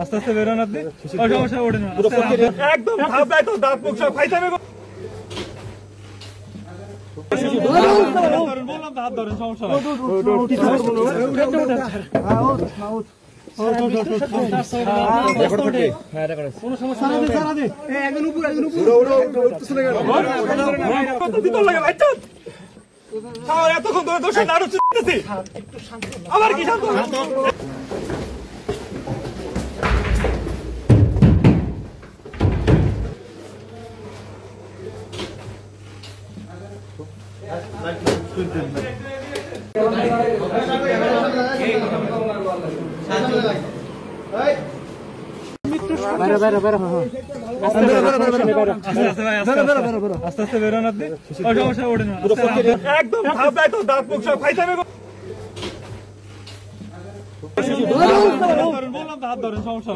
আস্তে আস্তে বেরোন আপনি সমস্যা ওঠে না একদম ভাবলাই তো দাঁত মুখ সব খাইতে হবে বললাম তো হাত ধরেন সমস্যা এতক্ষণ ধরে দোষে নাড়ু চুষতেছি আবার কি শান্ত আস্তে আস্তে বেরোন আপনি সমস্যা ওঠে না একদম ভাবলাই তো দাঁত মুখ সব খাইতে হবে বললাম তো হাত ধরেন সমস্যা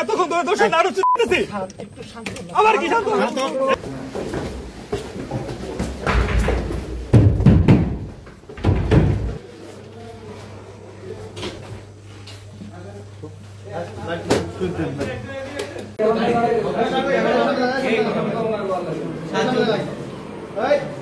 এতক্ষণ ধরে দোষে নাড়ু চুষতেছি আবার কি শান্ত Hey!